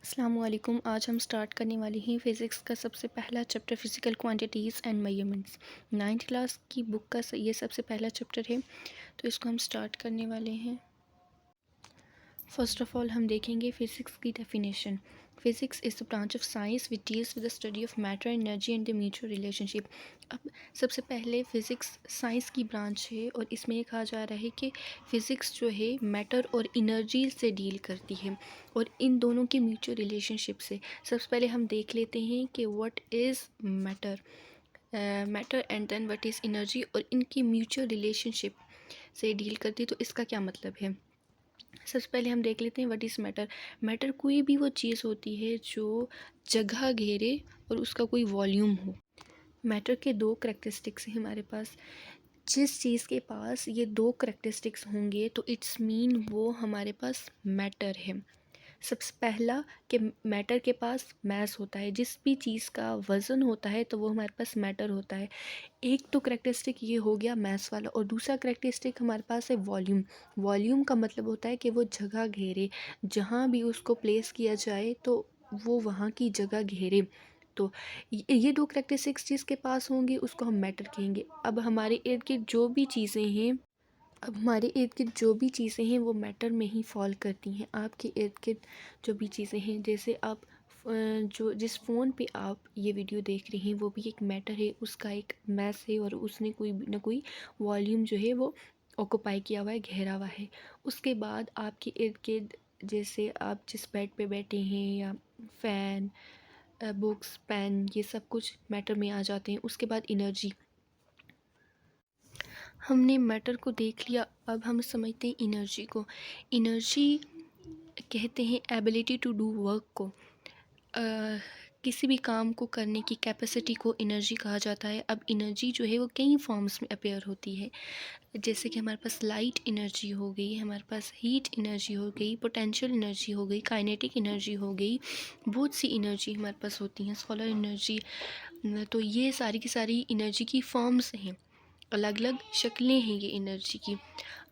अस्सलामुअलैकुम। आज हम स्टार्ट करने वाले हैं फ़िज़िक्स का सबसे पहला chapter physical quantities and measurements. 9th class की बुक का ये सबसे पहला चैप्टर है, तो इसको हम स्टार्ट करने वाले हैं। फर्स्ट ऑफ ऑल हम देखेंगे फ़िज़िक्स की definition. Physics is the branch of science which deals with the study of matter, energy and the mutual relationship. अब सबसे पहले फ़िज़िक्स साइंस की ब्रांच है और इसमें ये कहा जा रहा है कि फ़िज़िक्स जो है मैटर और एनर्जी से डील करती है और इन दोनों के म्यूचुअल रिलेशनशिप से। सबसे पहले हम देख लेते हैं कि what is matter, matter and then what is energy, और इनकी म्यूचुअल रिलेशनशिप से डील करती है। तो इसका क्या मतलब है? सबसे पहले हम देख लेते हैं व्हाट इज़ मैटर। मैटर कोई भी वो चीज़ होती है जो जगह घेरे और उसका कोई वॉल्यूम हो। मैटर के दो करेक्टरिस्टिक्स हैं हमारे पास। जिस चीज़ के पास ये दो करेक्टरिस्टिक्स होंगे तो इट्स मीन वो हमारे पास मैटर है। सबसे पहला कि मैटर के पास मैस होता है, जिस भी चीज़ का वज़न होता है तो वो हमारे पास मैटर होता है। एक तो करेक्टरिस्टिक ये हो गया मैस वाला, और दूसरा करेक्टरिस्टिक हमारे पास है वॉल्यूम। वॉल्यूम का मतलब होता है कि वो जगह घेरे, जहाँ भी उसको प्लेस किया जाए तो वो वहाँ की जगह घेरे। तो ये दो करेक्टरिस्टिक्स जिसके पास होंगे उसको हम मैटर कहेंगे। अब हमारे इर्द गिर्द जो भी चीज़ें हैं वो मैटर में ही फॉल करती हैं। आपके इर्द गिर्द जो भी चीज़ें हैं, जैसे आप जो जिस फ़ोन पे आप ये वीडियो देख रहे हैं वो भी एक मैटर है, उसका एक मैस है और उसने कोई ना कोई वॉल्यूम जो है वो ऑक्यूपाई किया हुआ है, घेरा हुआ है। उसके बाद आपके इर्द गिर्द जैसे आप जिस बेड पे बैठे हैं या फ़ैन, बुक्स, पेन, ये सब कुछ मैटर में आ जाते हैं। उसके बाद एनर्जी, हमने मैटर को देख लिया, अब हम समझते हैं एनर्जी को। एनर्जी कहते हैं एबिलिटी टू डू वर्क को। किसी भी काम को करने की कैपेसिटी को एनर्जी कहा जाता है। अब एनर्जी जो है वो कई फॉर्म्स में अपेयर होती है, जैसे कि हमारे पास लाइट एनर्जी हो गई, हमारे पास हीट एनर्जी हो गई, पोटेंशियल एनर्जी हो गई, काइनेटिक एनर्जी हो गई। बहुत सी एनर्जी हमारे पास होती हैं, सोलर एनर्जी। तो ये सारी की सारी एनर्जी की फॉर्म्स हैं, अलग अलग शक्लें हैं ये एनर्जी की।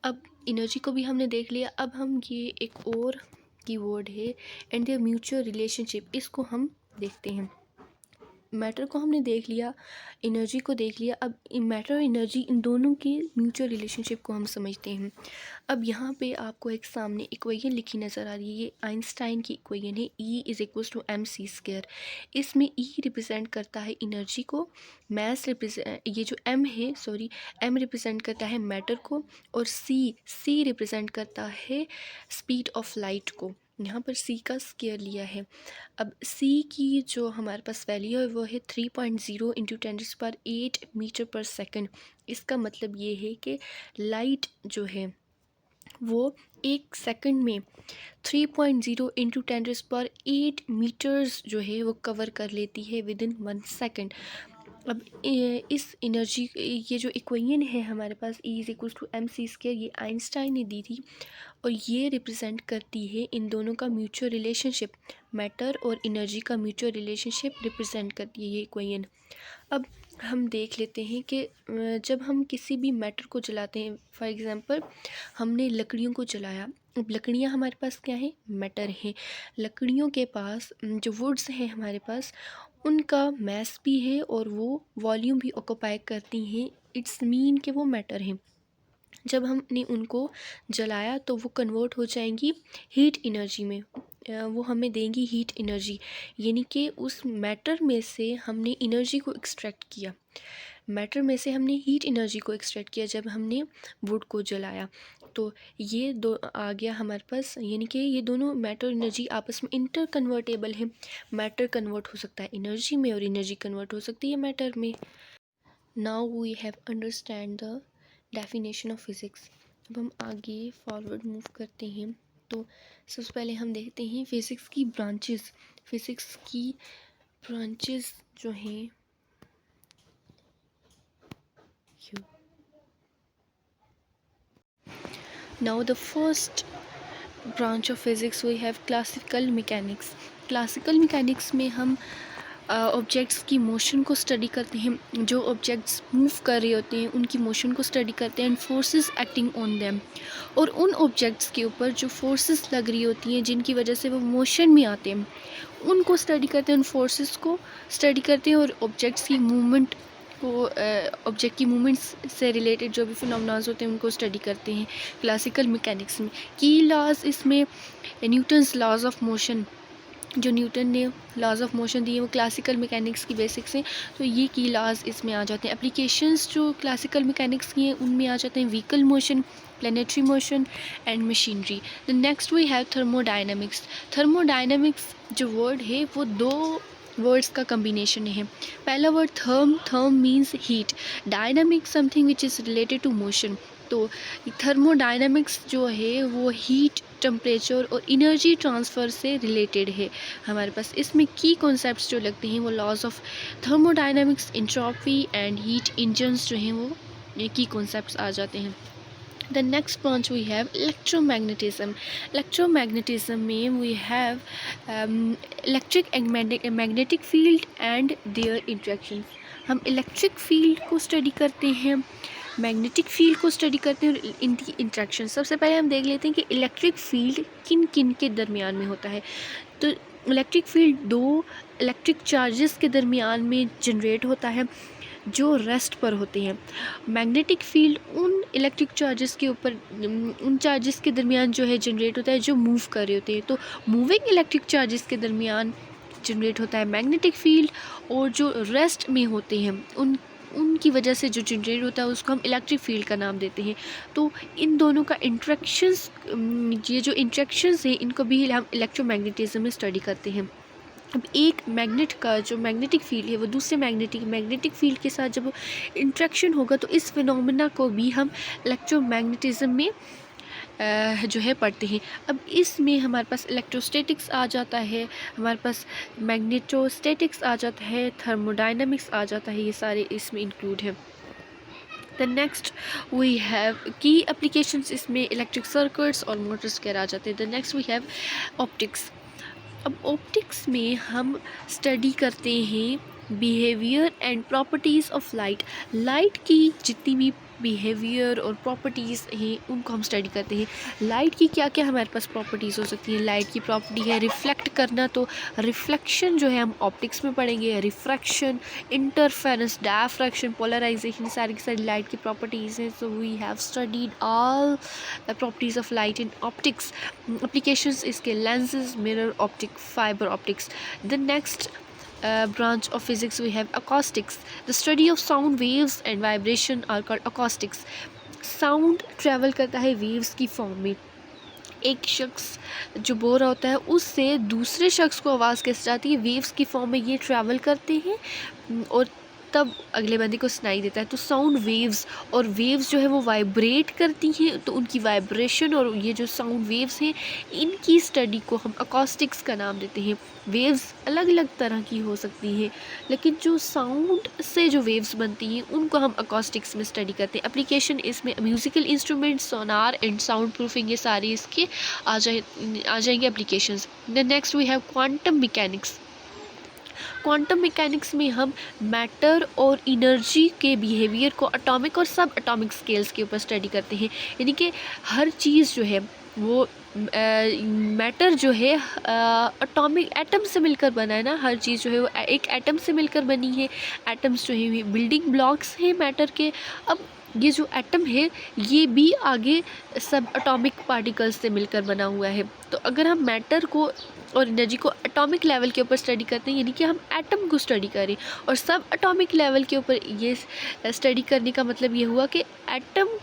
अब एनर्जी को भी हमने देख लिया, अब हम ये एक और कीवर्ड है एंड देयर म्यूचुअल रिलेशनशिप, इसको हम देखते हैं। मैटर को हमने देख लिया, एनर्जी को देख लिया, अब मैटर और एनर्जी इन दोनों की म्यूचुअल रिलेशनशिप को हम समझते हैं। अब यहाँ पे आपको एक सामने इक्वेशन लिखी नज़र आ रही है, ये आइंस्टाइन की इक्वेशन है, E is equals to mc²। इसमें E रिप्रेजेंट करता है एनर्जी को, मैस रिप्रेजेंट, ये जो M रिप्रेजेंट करता है मैटर को, और C रिप्रेजेंट करता है स्पीड ऑफ लाइट को। यहाँ पर C का स्क्वायर लिया है। अब C की जो हमारे पास वैल्यू है वो है 3.0 इंटू 10⁸ मीटर पर सेकंड। इसका मतलब ये है कि लाइट जो है वो एक सेकंड में 3.0 इंटू 10⁸ मीटर्स जो है वो कवर कर लेती है विद इन 1 सेकंड। अब इस एनर्जी, ये जो इक्वेशन है हमारे पास E is equals to mc², ये आइंस्टाइन ने दी थी और ये रिप्रेजेंट करती है इन दोनों का म्यूचुअल रिलेशनशिप। मैटर और एनर्जी का म्यूचुअल रिलेशनशिप रिप्रेजेंट करती है ये इक्वेशन। अब हम देख लेते हैं कि जब हम किसी भी मैटर को जलाते हैं, फॉर एग्ज़ाम्पल हमने लकड़ियों को जलाया। अब लकड़ियाँ हमारे पास क्या है, मैटर हैं। लकड़ियों के पास जो वुड्स हैं हमारे पास, उनका मैस भी है और वो वॉल्यूम भी ऑक्यूपाई करती हैं। इट्स मीन कि वो मैटर हैं। जब हमने उनको जलाया तो वो कन्वर्ट हो जाएंगी हीट एनर्जी में, वो हमें देंगी हीट एनर्जी, यानी कि उस मैटर में से हमने एनर्जी को एक्सट्रैक्ट किया। मैटर में से हमने हीट एनर्जी को एक्सट्रैक्ट किया जब हमने वुड को जलाया। तो ये दो आ गया हमारे पास, यानी कि ये दोनों मैटर एनर्जी आपस में इंटर कन्वर्टेबल है। मैटर कन्वर्ट हो सकता है एनर्जी में और एनर्जी कन्वर्ट हो सकती है मैटर में। Now we have understand the definition of physics. अब हम आगे फॉरवर्ड मूव करते हैं, तो सबसे पहले हम देखते हैं फिज़िक्स की ब्रांचेस। फिज़िक्स की ब्रांचेस जो हैं, now the first branch of physics we have classical mechanics. Classical mechanics में हम ऑब्जेक्ट्स की मोशन को स्टडी करते हैं, जो ऑब्जेक्ट्स मूव कर रहे होते हैं उनकी मोशन को स्टडी करते हैं, and forces acting on them, और उन ऑब्जेक्ट्स के ऊपर जो फोर्सेस लग रही होती हैं जिनकी वजह से वो मोशन में आते हैं उनको स्टडी करते हैं, उन फोर्सेस को स्टडी करते हैं, और ऑब्जेक्ट्स की मूवमेंट को ऑब्जेक्ट की मूवमेंट्स से रिलेटेड जो भी फिनोमेनास होते हैं उनको स्टडी करते हैं क्लासिकल मैकेनिक्स में। की लॉज इसमें न्यूटन्स लॉज ऑफ मोशन, जो न्यूटन ने लॉज ऑफ मोशन दिए वो क्लासिकल मैकेनिक्स की बेसिक्स हैं, तो ये की लॉज इसमें आ जाते हैं। एप्लीकेशंस जो क्लासिकल मैकेनिक्स की हैं उनमें आ जाते हैं vehicle motion, planetary motion and machinery. The next we have thermodynamics. Thermodynamics जो वर्ड है वो दो वर्ड्स का कम्बिनेशन है। पहला word therm means heat, dynamic something which is related to motion. तो थर्मोडायनामिक्स जो है वो हीट, टेम्परेचर और एनर्जी ट्रांसफ़र से रिलेटेड है हमारे पास। इसमें की कॉन्सेप्ट्स जो लगते हैं वो laws of thermodynamics, entropy and heat engines जो हैं वो ये की कॉन्सेप्ट्स आ जाते हैं। The next branch we have electromagnetism. Electromagnetism में we have electric and magnetic field and their interactions. हम इलेक्ट्रिक फील्ड को स्टडी करते हैं, मैग्नेटिक फील्ड को स्टडी करते हैं और इनकी इंट्रैक्शन। सबसे पहले हम देख लेते हैं कि इलेक्ट्रिक फील्ड किन किन के दरमियान में होता है। तो इलेक्ट्रिक फील्ड दो इलेक्ट्रिक चार्जेस के दरमियान में जनरेट होता है जो रेस्ट पर होते हैं। मैग्नेटिक फील्ड उन इलेक्ट्रिक चार्जेस के ऊपर, उन चार्जेस के दरमियान जो है जनरेट होता है जो मूव कर रहे होते हैं। तो मूविंग इलेक्ट्रिक चार्जेस के दरमियान जनरेट होता है मैग्नेटिक फील्ड, और जो रेस्ट में होते हैं उनकी वजह से जो जनरेट होता है उसको हम इलेक्ट्रिक फील्ड का नाम देते हैं। तो इन दोनों का इंट्रैक्शंस, ये जो इंट्रैक्शंस हैं इनको भी हम इलेक्ट्रोमैग्नेटिज्म में स्टडी करते हैं। अब एक मैग्नेट का जो मैग्नेटिक फील्ड है वो दूसरे मैग्नेटिक फील्ड के साथ जब इंट्रैक्शन होगा तो इस फिनोमेना को भी हम इलेक्ट्रोमैग्नेटिज्म में जो है पढ़ते हैं। अब इसमें हमारे पास इलेक्ट्रोस्टैटिक्स आ जाता है, हमारे पास मैग्नेटोस्टैटिक्स आ जाता है, थर्मोडायनामिक्स आ जाता है, ये सारे इसमें इंक्लूड हैं। द नेक्स्ट वी हैव की एप्लीकेशंस, इसमें इलेक्ट्रिक सर्किट्स और मोटर्स वगैरह आ जाते हैं। The next we have optics. अब ऑप्टिक्स में हम स्टडी करते हैं behaviour and properties of light. Light की जितनी भी बिहेवियर और प्रॉपर्टीज़ हैं उनको हम स्टडी करते हैं। लाइट की क्या क्या हमारे पास प्रॉपर्टीज़ हो सकती हैं। लाइट की प्रॉपर्टी है रिफ्लेक्ट करना, तो रिफ्लेक्शन जो है हम ऑप्टिक्स में पढ़ेंगे। रिफ्रैक्शन, इंटरफेरेंस, डायफ्रैक्शन, पोलराइजेशन, सारी की सारी लाइट की प्रॉपर्टीज़ हैं। So we have studied all the properties of light in optics. Applications इसके lenses, mirror optic, fibre optics. The next branch of physics we have acoustics. The study of sound waves and vibration are called acoustics. Sound travel करता है waves की form में। एक शख्स जो बोल रहा होता है उससे दूसरे शख्स को आवाज़ कैसे जाती है, वेव्स की फॉर्म में ये ट्रैवल करते हैं और तब अगले बंदे को सुनाई देता है। तो साउंड वेव्स, और वेव्स जो है वो वाइब्रेट करती हैं, तो उनकी वाइब्रेशन और ये जो साउंड वेव्स हैं इनकी स्टडी को हम अकॉस्टिक्स का नाम देते हैं। वेव्स अलग अलग तरह की हो सकती हैं, लेकिन जो साउंड से जो वेव्स बनती हैं उनको हम अकॉस्टिक्स में स्टडी करते हैं। एप्लीकेशन इसमें musical instrument, sonar and sound proofing, ये सारे इसके आ जाएंगे applications. The next we have quantum mechanics. Quantum mechanics में हम मैटर और एनर्जी के बिहेवियर को एटॉमिक और सब एटॉमिक स्केल्स के ऊपर स्टडी करते हैं। यानी कि हर चीज़ जो है वो मैटर जो है एटॉमिक एटम से मिलकर बना है ना, हर चीज़ जो है वो एक एटम से मिलकर बनी है। एटम्स जो है बिल्डिंग ब्लॉक्स हैं मैटर के। अब ये जो एटम है ये भी आगे सब एटॉमिक पार्टिकल्स से मिलकर बना हुआ है। तो अगर हम मैटर को और एनर्जी को एटॉमिक लेवल के ऊपर स्टडी करते हैं, यानी कि हम एटम को स्टडी करें, और सब एटॉमिक लेवल के ऊपर ये स्टडी करने का मतलब ये हुआ कि एटम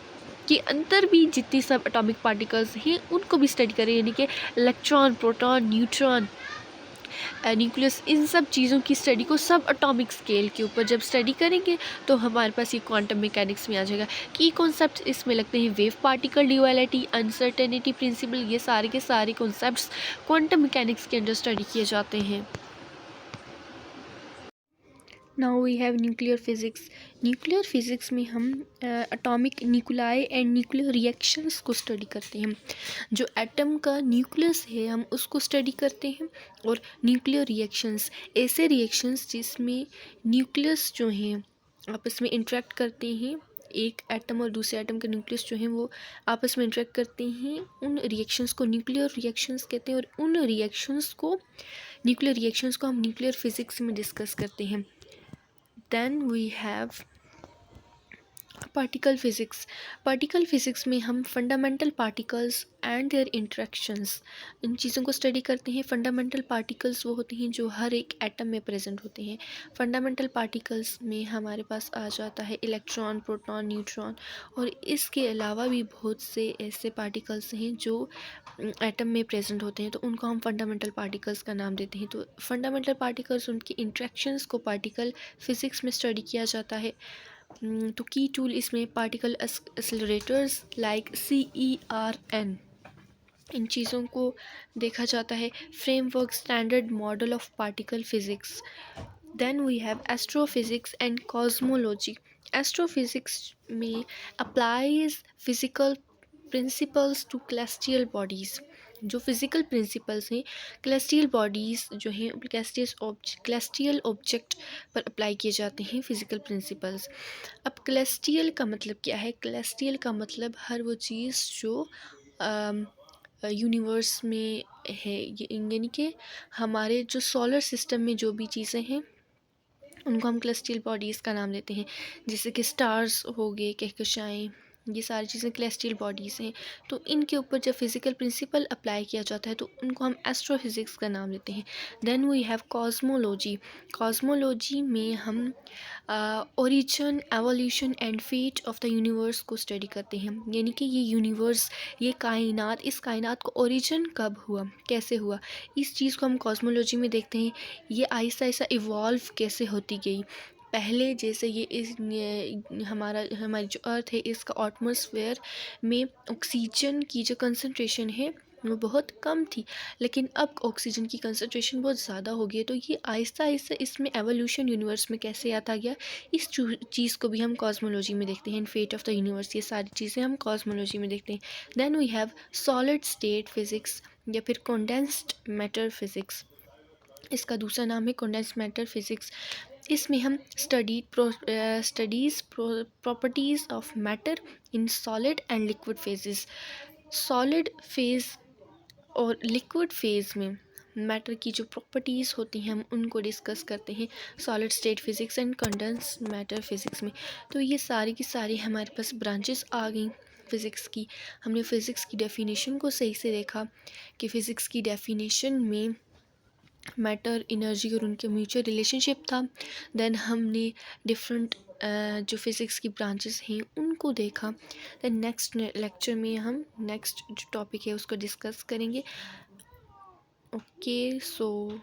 के अंदर भी जितनी सब एटॉमिक पार्टिकल्स हैं उनको भी स्टडी करें, यानी कि इलेक्ट्रॉन, प्रोटॉन, न्यूट्रॉन, न्यूक्लियस, इन सब चीज़ों की स्टडी को सब एटॉमिक स्केल के ऊपर जब स्टडी करेंगे तो हमारे पास ये क्वांटम मैकेनिक्स में आ जाएगा। की कॉन्सेप्ट्स इसमें लगते हैं wave particle duality, uncertainty principle, ये सारे के सारे कॉन्सेप्ट्स क्वांटम मैकेनिक्स के अंदर स्टडी किए जाते हैं। Now we have nuclear physics. Nuclear physics में हम atomic nuclei and nuclear reactions को स्टडी करते हैं। जो एटम का न्यूक्लियस है हम उसको स्टडी करते हैं, और न्यूक्लियर रिएक्शंस ऐसे रिएक्शंस जिसमें न्यूक्लियस जो हैं आपस में इंटरेक्ट करते हैं, एक एटम और दूसरे एटम के न्यूक्लियस जो हैं वो आपस में इंटरेक्ट करते हैं, उन रिएक्शंस को न्यूक्लियर रिएक्शंस कहते हैं। और उन रिएक्शंस को न्यूक्लियर रिएक्शंस को हम न्यूक्लियर फिज़िक्स में डिस्कस करते हैं। Then we have particle physics. Particle physics में हम fundamental particles and their interactions इन चीज़ों को स्टडी करते हैं। फंडामेंटल पार्टिकल्स वो होते हैं जो हर एक एटम में प्रेजेंट होते हैं। फंडामेंटल पार्टिकल्स में हमारे पास आ जाता है इलेक्ट्रॉन, प्रोटॉन, न्यूट्रॉन, और इसके अलावा भी बहुत से ऐसे पार्टिकल्स हैं जो एटम में प्रेजेंट होते हैं, तो उनको हम फंडामेंटल पार्टिकल्स का नाम देते हैं। तो फंडामेंटल पार्टिकल्स, उनकी इंट्रैक्शंस को पार्टिकल फिज़िक्स में स्टडी किया जाता है। तो की टूल इसमें पार्टिकल एक्सेलरेटर्स लाइक CERN, इन चीज़ों को देखा जाता है। Framework standard model of particle physics. Then we have astrophysics and cosmology. Astrophysics में applies physical principles to celestial bodies. जो फिज़िकल प्रिंसिपल्स हैं कैलेस्टियल बॉडीज़ जो हैं कैलेस्टियल ऑब्जेक्ट पर अप्लाई किए जाते हैं फिज़िकल प्रिंसिपल्स। अब कैलेस्टियल का मतलब क्या है? कैलेस्टियल का मतलब हर वो चीज़ जो यूनिवर्स में है, यानी कि हमारे जो सोलर सिस्टम में जो भी चीज़ें हैं उनको हम कैलेस्टियल बॉडीज़ का नाम देते हैं। जैसे कि स्टार्स हो गए, कहकशाएँ, ये सारी चीज़ें कैलेस्टियल बॉडीज़ हैं। तो इनके ऊपर जब फिज़िकल प्रिंसिपल अप्लाई किया जाता है तो उनको हम एस्ट्रोफिज़िक्स का नाम देते हैं। Then we have cosmology. Cosmology में हम origin, evolution and fate of the universe को स्टडी करते हैं। यानी कि ये यूनिवर्स, ये कायनात, इस कायनात को ओरिजिन कब हुआ, कैसे हुआ, इस चीज़ को हम कॉस्मोलॉजी में देखते हैं। ये आहिस्ता आहिस्ता इवॉल्व कैसे होती गई। पहले जैसे हमारी जो अर्थ है इसका एटमॉस्फेयर में ऑक्सीजन की जो कंसंट्रेशन है वो बहुत कम थी, लेकिन अब ऑक्सीजन की कंसंट्रेशन बहुत ज़्यादा हो गई है। तो ये आहिस्ता आहिस्ता इसमें एवोल्यूशन यूनिवर्स में कैसे आता गया, इस चीज़ को भी हम कॉस्मोलॉजी में देखते हैं। इन फेट ऑफ द यूनिवर्स, ये सारी चीज़ें हम कॉस्मोलॉजी में देखते हैं। Then we have solid state physics या फिर कंडेंस्ड मैटर फिज़िक्स। इसका दूसरा नाम है कंडेंस्ड मैटर फिज़िक्स। इसमें हम studies properties of matter in solid and liquid phases. Solid phase और लिक्विड फेज़ में मैटर की जो प्रॉपर्टीज़ होती हैं हम उनको डिस्कस करते हैं solid state physics and condensed matter physics में। तो ये सारी की सारी हमारे पास ब्रांचेस आ गई फ़िज़िक्स की। हमने फ़िज़िक्स की डेफिनेशन को सही से देखा कि फ़िज़िक्स की डेफिनेशन में मैटर, एनर्जी और उनके म्यूचुअल रिलेशनशिप था। देन हमने डिफरेंट जो फिज़िक्स की ब्रांचेस हैं उनको देखा। देन नेक्स्ट लेक्चर में हम नेक्स्ट जो टॉपिक है उसको डिस्कस करेंगे। ओके, सो